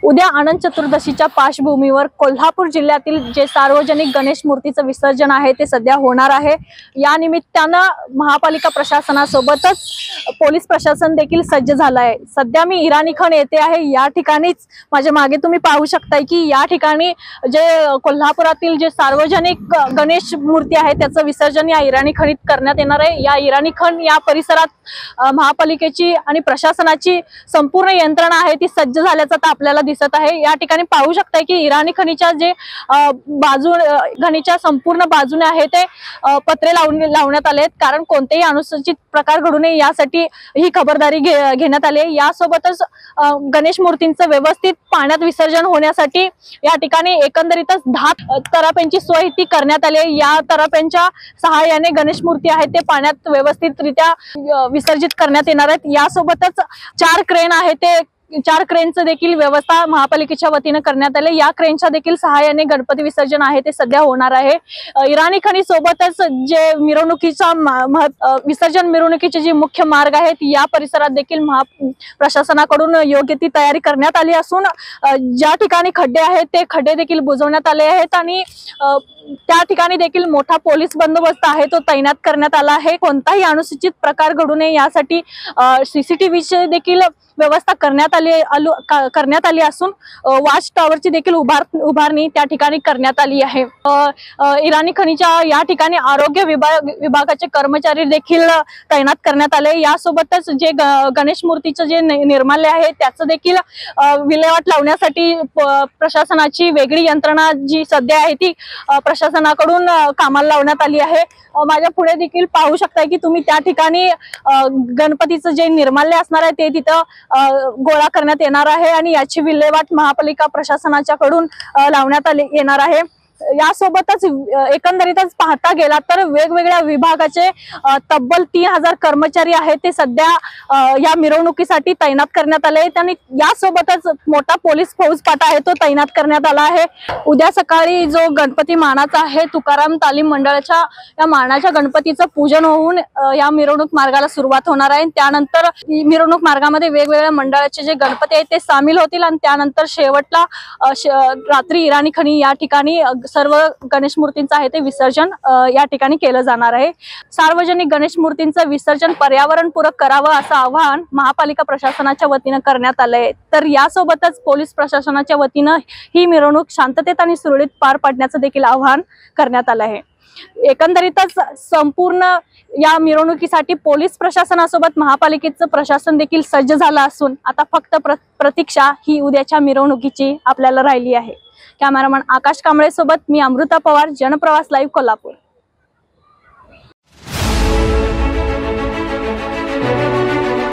उद्या अनंत चतुर्दशीच्या पार्श्वभूमीवर कोल्हापूर जिल्ह्यातील जे सार्वजनिक गणेश मूर्तीचं विसर्जन आहे ते सध्या होणार आहे। या निमित्तानं महापालिका प्रशासनासोबतच पोलीस प्रशासन देखील सज्ज झालं आहे। सध्या मी इराणी खण येथे आहे। या ठिकाणीच माझ्या मागे तुम्ही पाहू शकता की या ठिकाणी जे कोल्हापुरातील जे सार्वजनिक गणेश मूर्ती आहे त्याचं विसर्जन या इराणी खणीत करण्यात येणार आहे। या इराणी खण या परिसरात महापालिकेची आणि प्रशासनाची संपूर्ण यंत्रणा आहे ती सज्ज झाल्याचं आपल्याला दिसत आहे। या ठिकाणी पाहू शकता की इराणी खणीच्या जे खणीच्या संपूर्ण बाजूने आहे ते पत्रे लावण्यात आले आहेत, कारण कोणतेही अनुचित प्रकार घडू नये यासाठी ही खबरदारी घेण्यात आली आहे। यासोबतच गणेश मूर्तींचं व्यवस्थित पाण्यात विसर्जन होण्यासाठी या ठिकाणी एकंदरीतच 10 तराफ्यांची सोय ती करण्यात आली आहे। या तराफ्यांच्या सहाय्याने गणेश मूर्ती आहेत ते पाण्यात व्यवस्थितरित्या विसर्जित करण्यात येणार आहेत। यासोबतच 4 क्रेन आहे ते 4 क्रेनचं देखील व्यवस्था महापालिकेच्या वतीने करण्यात आले। या क्रेनच्या देखील सहाय्याने गणपती विसर्जन आहे ते सध्या होणार आहे। इराणी खणी सोबतच जे मिरवणुकीचा विसर्जन मिरवणुकीचे जे मुख्य मार्ग आहेत या परिसरात देखील प्रशासनाकडून योग्य ती तयारी करण्यात आली असून ज्या ठिकाणी खड्डे आहेत ते खड्डे देखील बुजवण्यात आले आहेत आणि त्या ठिकाणी देखील मोठा पोलीस बंदोबस्त आहे तो तैनात करण्यात आला आहे। कोणताही अनुचित प्रकार घडू नये यासाठी सीसीटीव्हीची देखील व्यवस्था करण्यात आली असून वॉच टॉवरची देखील उभारणी त्या ठिकाणी करण्यात आली आहे। इराणी खणीच्या या ठिकाणी आरोग्य विभागाचे कर्मचारी देखील तैनात करण्यात आले। यासोबतच जे गणेश मूर्तीचं जे निर्माल्य आहे त्याचं देखील विल्हेवाट लावण्यासाठी प्रशासनाची वेगळी यंत्रणा जी सध्या आहे ती प्रशासनाकडून कामाला लावण्यात आली आहे। माझ्या पुढे देखील पाहू शकता की तुम्ही त्या ठिकाणी गणपतीचं जे निर्माल्य असणार आहे ते तिथं गोळा करण्यात येणार आहे आणि याची विल्हेवाट महापालिका प्रशासनाच्याकडून लावण्यात येणार आहे। यासोबतच एकंदरीतच पाहता गेला तर वेगवेगळ्या विभागाचे तब्बल 3000 कर्मचारी आहेत ते सध्या या मिरवणुकीसाठी तैनात करण्यात आले आहेत आणि यासोबतच मोठा पोलीस फौजफाटा आहे तो तैनात करण्यात आला आहे। उद्या सकाळी जो गणपती मानाचा आहे तुकाराम तालीम मंडळाच्या या मानाच्या गणपतीचं पूजन होऊन या मिरवणूक मार्गाला सुरुवात होणार आहे। त्यानंतर मिरवणूक मार्गामध्ये वेगवेगळ्या मंडळाचे जे गणपती आहेत ते सामील होतील आणि त्यानंतर शेवटला रात्री इराणी खणी या ठिकाणी सर्व गणेश मूर्तींचं आहे ते विसर्जन या ठिकाणी केलं जाणार आहे। सार्वजनिक गणेश मूर्तींचं विसर्जन पर्यावरणपूरक करावं असं आवाहन महापालिका प्रशासनाच्या वतीने करण्यात आलंय। तर यासोबतच पोलीस प्रशासनाच्या वतीने ही मिरवणूक शांततेत आणि सुरळीत पार पाडण्याचं देखील आवाहन करण्यात आलं आहे। एकंदरीतच संपूर्ण या मिरवणुकीसाठी पोलीस प्रशासनासोबत महापालिकेचं प्रशासन देखील सज्ज झालं असून आता फक्त प्रतीक्षा ही उद्याच्या मिरवणुकीची आपल्याला राहिली आहे। कॅमेरामन आकाश कांबळे सोबत मी अमृता पवार, जनप्रवास लाईव्ह, कोल्हापूर।